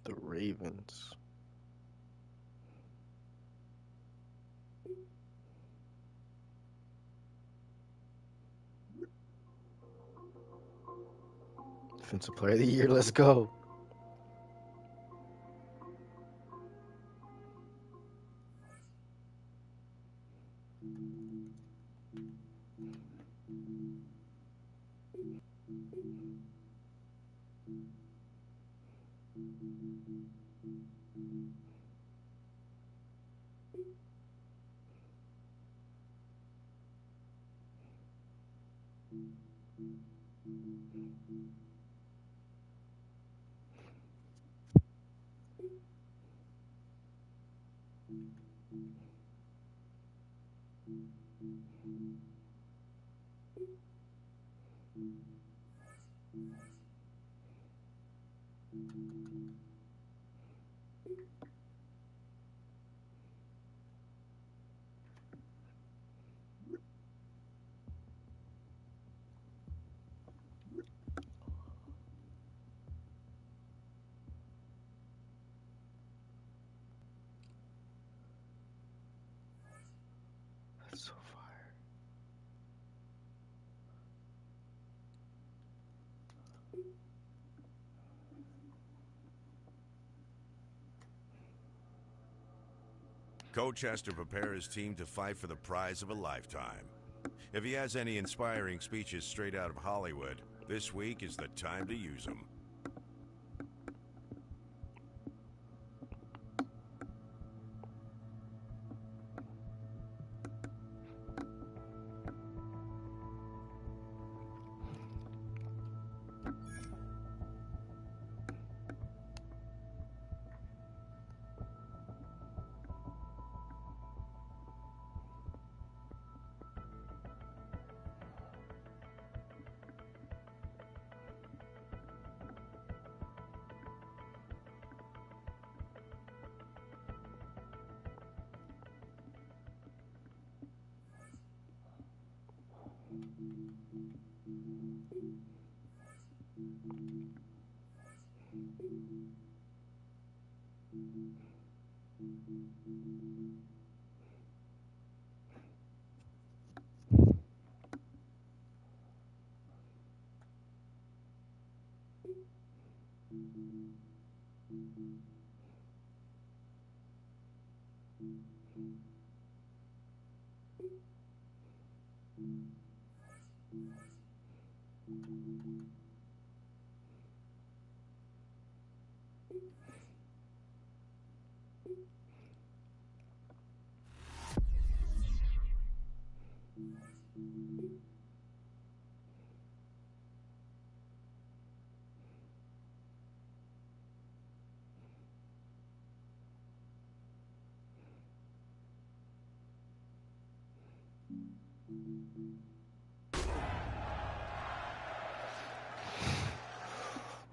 The Ravens. Defensive Player of the Year. Let's go. That's so fire. Coach has to prepare his team to fight for the prize of a lifetime. If he has any inspiring speeches straight out of Hollywood, this week is the time to use them.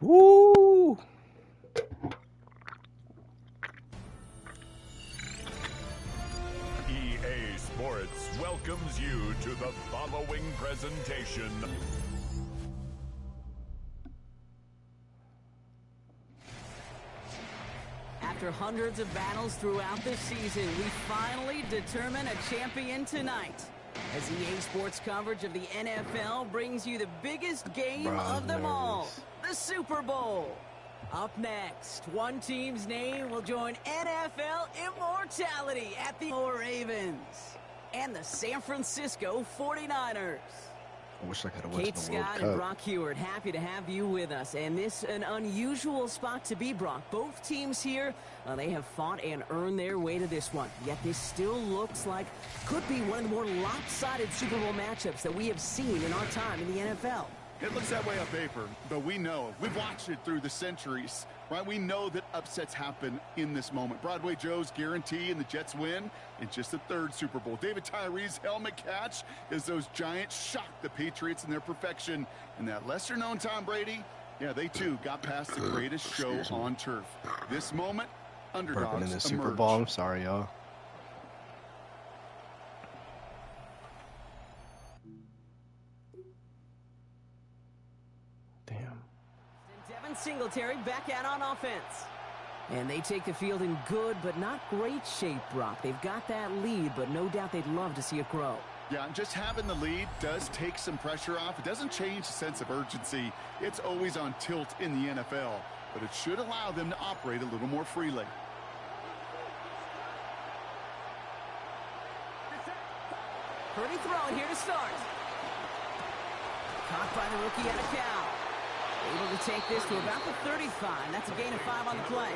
Woo! EA Sports welcomes you to the following presentation. After hundreds of battles throughout the season, we finally determine a champion tonight. As EA Sports coverage of the NFL brings you the biggest game of them all, the Super Bowl. Up next, one team's name will join NFL immortality at the Ravens and the San Francisco 49ers. I wish I could have went Kate to the World Scott Cup. and Brock Heward, happy to have you with us. And this an unusual spot to be, Brock. Both teams here, they have fought and earned their way to this one. Yet this still looks like could be one of the more lopsided Super Bowl matchups that we have seen in our time in the NFL. It looks that way on paper, but we know, we've watched it through the centuries, right? We know that upsets happen in this moment. Broadway Joe's guarantee and the Jets win in just the third Super Bowl. David Tyree's helmet catch as those Giants shocked the Patriots in their perfection. And that lesser-known Tom Brady, yeah, they too got past the greatest show on turf. This moment, underdogs in the Super emerge. Bowl. I'm sorry, y'all. Devin Singletary back out on offense. And they take the field in good but not great shape, Brock. They've got that lead, but no doubt they'd love to see it grow. Yeah, just having the lead does take some pressure off. It doesn't change the sense of urgency. It's always on tilt in the NFL, but it should allow them to operate a little more freely. Purdy throwing here to start. Caught by the rookie out of Cal. Able to take this to about the 35. That's a gain of 5 on the play.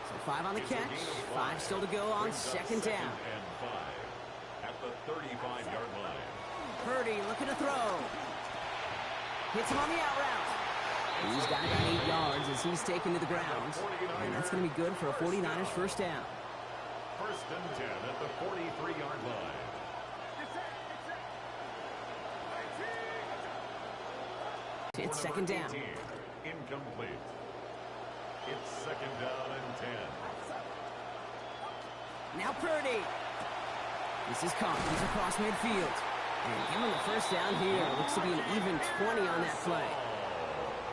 So 5 on the catch, 5 still to go on second down. At the 35-yard line. Purdy looking to throw. Hits him on the out route. He's got about 8 yards as he's taken to the ground. And that's going to be good for a 49ers first down. First and 10 at the 43-yard line. It's second down. Incomplete. It's second down and 10. Now Purdy. This is caught. He's across midfield. And give him the first down here. Looks to be an even 20 on that play.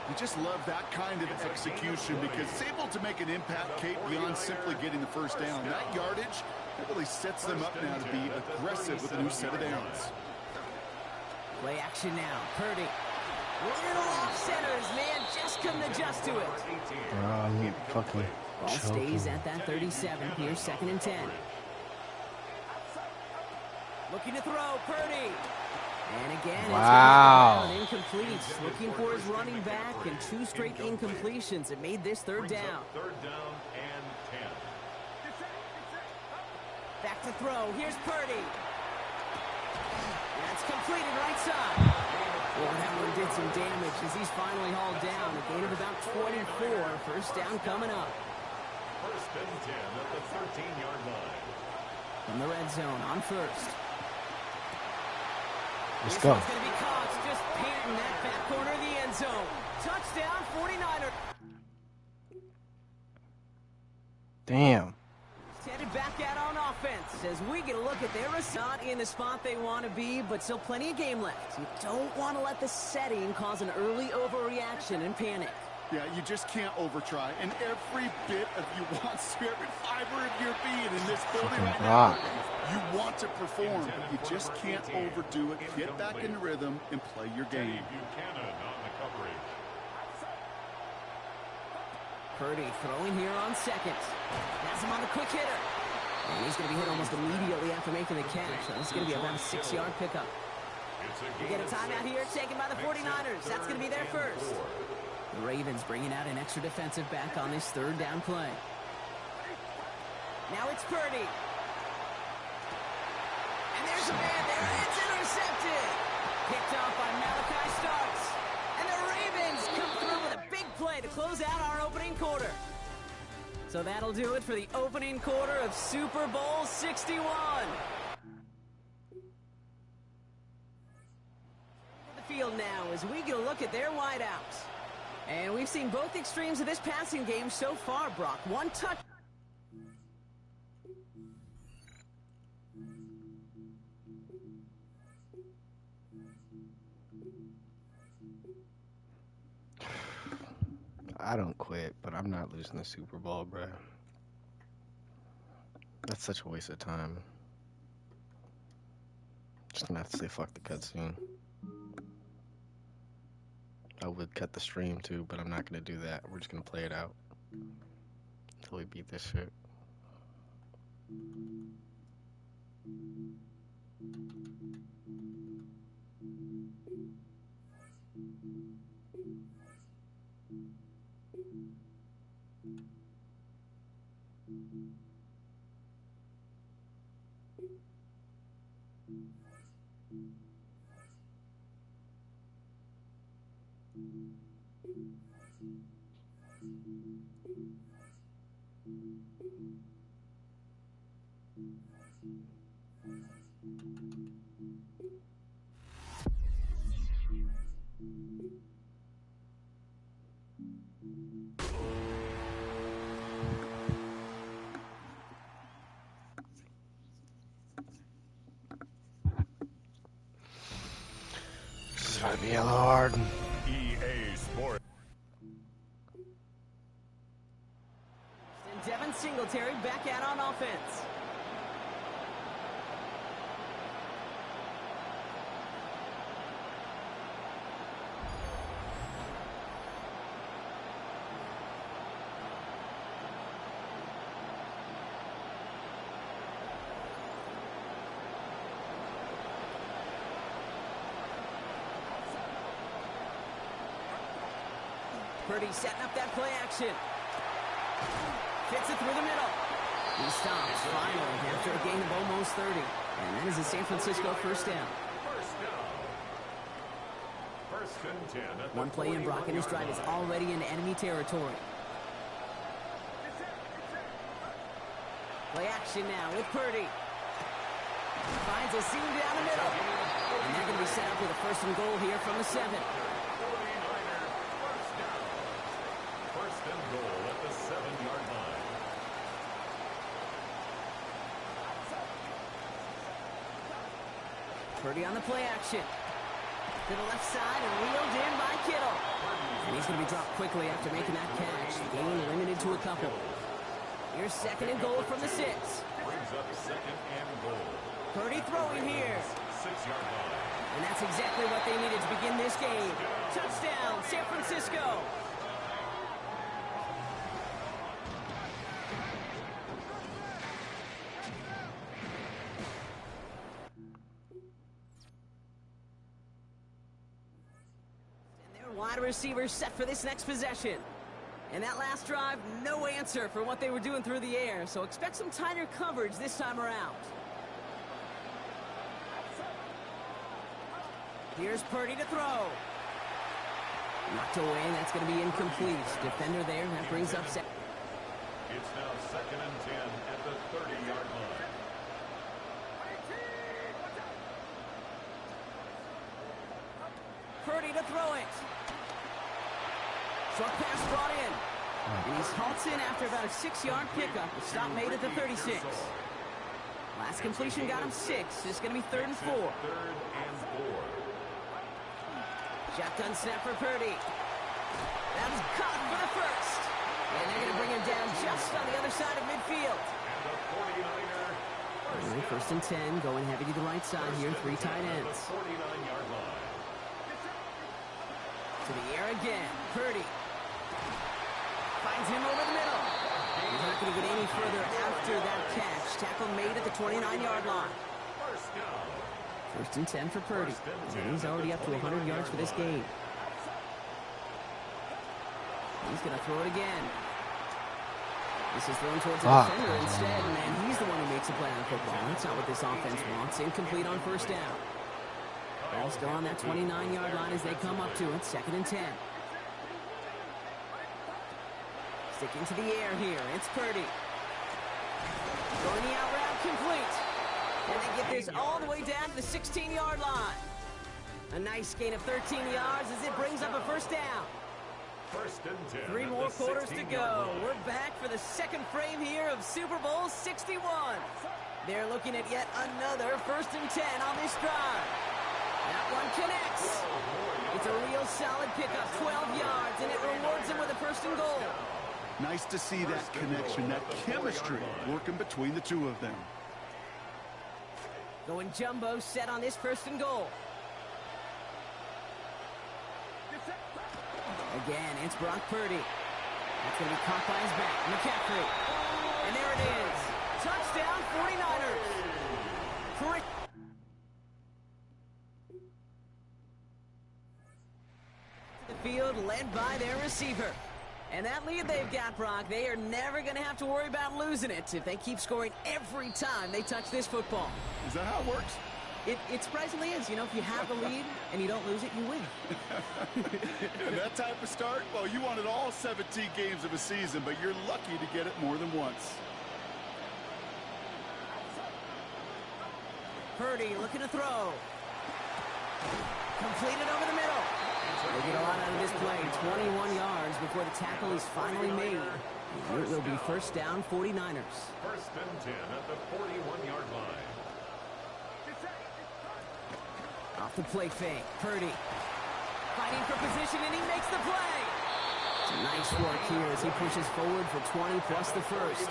You just love that kind of execution because it's able to make an impact, Kate, beyond simply getting the first down. That yardage, that really sets them up now to be aggressive with a new set of downs. Play action now. Purdy. Little off centers, man. Just couldn't adjust to it. Fucking Ball stays at that 37. Here's second and 10. Looking to throw, Purdy. And again, wow. It's incomplete. Looking for his running back and 2 straight incompletions. It made this third down. Third down and 10. Back to throw. Here's Purdy. That's completed right side. Well, that one did some damage as he's finally hauled down. A gain of about 24. First down coming up. First and 10 at the 13-yard line. From the red zone on first. Let's This go. one's going to be caught. Just panting that back corner of the end zone. Touchdown, 49er. Damn. Headed back out on offense as we get a look at their not in the spot they want to be, but still plenty of game left. You don't want to let the setting cause an early overreaction and panic. Yeah, you just can't overtry. And every bit of you wants to, every fiber of your being in this building right now, you want to perform, but you just can't overdo it. Get back in the rhythm and play your game. Buchanan on the coverage. Purdy throwing here on second. Has him on the quick hitter. And he's going to be hit almost immediately after making the catch. So this is going to be about a 6-yard pickup. We get a timeout here taken by the 49ers. That's going to be their first. The Ravens bringing out an extra defensive back on this third down play. Now it's Purdy. And there's a man there. It's intercepted. Picked off by Malachi Starks. And the Ravens come through with a big play to close out our opening quarter. So that'll do it for the opening quarter of Super Bowl 61. The field now as we get a look at their wideouts. And we've seen both extremes of this passing game so far, Brock. One touch. I don't quit, but I'm not losing the Super Bowl, bro. That's such a waste of time. Just gonna have to say fuck the cutscene. I would cut the stream too, but I'm not gonna do that. We're just gonna play it out until we beat this shit. This is about to be hella hard. EA Sports. Singletary back out on offense. Purdy setting up that play action. Fits it through the middle. He stops finally after a gain of almost 30. And that is a San Francisco first down. First and 10. One play in, Brock, and his drive is already in enemy territory. Play action now with Purdy. Finds a seam down the middle. And they're going to be set up with a first and goal here from the 7. First and goal at the 7-yard line. Purdy on the play action. To the left side and reeled in by Kittle. And he's going to be dropped quickly after making that catch. The game limited to a couple. Here's second and goal from the 6. Brings up second and goal. Purdy throwing here. 6-yard line. And that's exactly what they needed to begin this game. Touchdown, San Francisco. Wide receivers set for this next possession. And that last drive, no answer for what they were doing through the air. So expect some tighter coverage this time around. Here's Purdy to throw. Knocked away, and that's going to be incomplete. Defender there, that brings up second. It's now second and 10 at the 30-yard line. Purdy to throw it. Short pass brought in. And he's halts in after about a 6-yard pickup. The stop made at the 36. Last completion got him 6. It's going to be 3rd and 4. 3rd and 4. Shotgun snap for Purdy. That was caught for the first. And they're going to bring him down just on the other side of midfield. And the 49er. First and 10, going heavy to the right side here. 3 tight ends. 49-yard line. To the air again. Purdy. Finds him over the middle. He's not going to get any further after that catch. Tackle made at the 29-yard line. First down. First and 10 for Purdy. And he's already up to 100 yards for this game. He's going to throw it again. This is thrown towards the defender instead, and he's the one who makes a play on football. That's not what this offense wants. Incomplete on first down. Ball still on that 29-yard line as they come up to it. 2nd and 10. Sticking to the air here. It's Purdy. Throwing the out route complete. And they get this all the way down to the 16-yard line. A nice gain of 13 yards as it brings up a first down. First and 10. 3 more quarters to go. We're back for the second frame here of Super Bowl 61. They're looking at yet another 1st and 10 on this drive. That one connects. It's a real solid pickup, 12 yards, and it rewards them with a 1st and goal. Nice to see that connection, that chemistry working between the two of them. Going jumbo set on this 1st and goal. Again, it's Brock Purdy. That's going to be caught by his back. McCaffrey. And there it is. Touchdown, 49ers. The field led by their receiver. And that lead they've got, Brock, they are never going to have to worry about losing it if they keep scoring every time they touch this football. Is that how it works? It surprisingly is. You know, if you have the lead and you don't lose it, you win. And that type of start, well, you wanted all 17 games of a season, but you're lucky to get it more than once. Purdy looking to throw. Completed over the middle. They get a lot out of this play. 21 yards before the tackle is finally made. It will be first down, 49ers. First and 10 at the 41-yard line. Off the play fake, Purdy. Fighting for position, and he makes the play. It's a Nice work here as he pushes forward for 20 plus the first.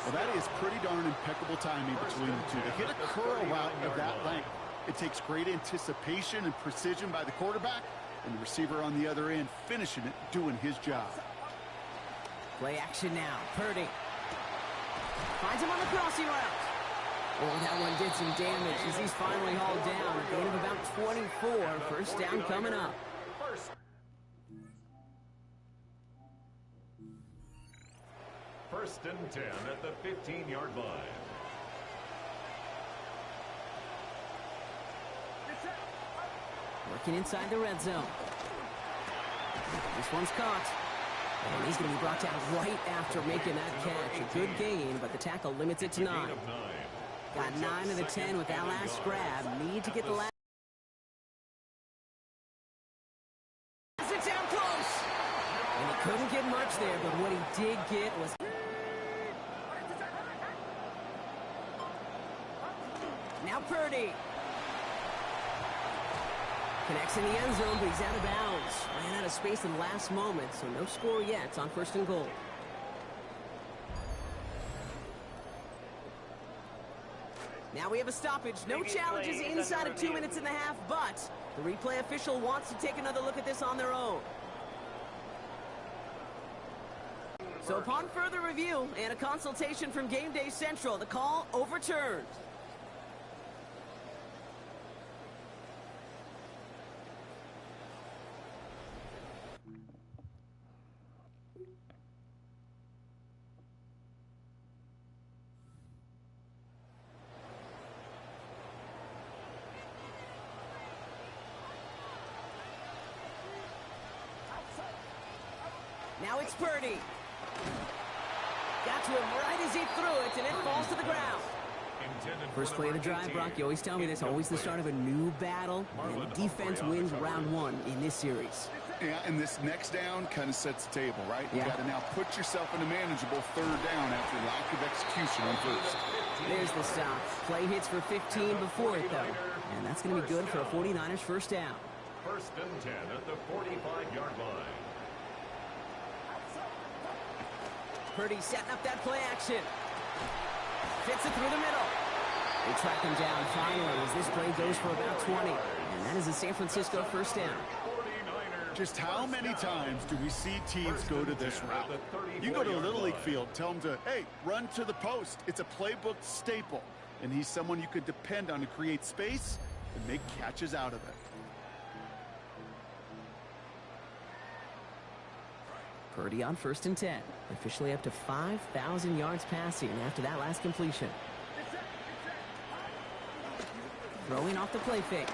Well, that is pretty darn impeccable timing between the two. To hit a curl route of that length, it takes great anticipation and precision by the quarterback, and the receiver on the other end finishing it, doing his job. Play action now. Purdy finds him on the crossing route. Oh, that one did some damage as he's finally hauled down. A gain of about 24. First down coming up. First and 10 at the 15-yard line. Working inside the red zone. This one's caught. And he's going to be brought down right after making that catch. A good gain, but the tackle limits it to 9. Got 9 of the 10 with that last grab. Need to get the last. It's down close. And he couldn't get much there, but what he did get was... Now Purdy. Connects in the end zone, but he's out of bounds. Ran out of space in the last moment, so no score yet. It's on first and goal. Now we have a stoppage. No challenges inside of 2 minutes and a half, but the replay official wants to take another look at this on their own. So upon further review and a consultation from Game Day Central, the call overturned. Now it's Purdy. Got to him right as he threw it, and it falls to the ground. First play of the drive, Brock, you always tell me this, always the start of a new battle, and the defense wins round 1 in this series. Yeah, and this next down kind of sets the table, right? You got to now put yourself in a manageable 3rd down after lack of execution on first. There's the stop. Play hits for 15 before it, though. And that's going to be good for a 49ers first down. First and 10 at the 45-yard line. Purdy setting up that play action. Fits it through the middle. They track him down finally as this play goes for about 20. And that is a San Francisco first down. Just how many times do we see teams go to this route? You go to a Little League field, tell them to, hey, run to the post. It's a playbook staple. And he's someone you could depend on to create space and make catches out of it. Purdy on first and 10. Officially up to 5,000 yards passing after that last completion. Throwing off the play fake.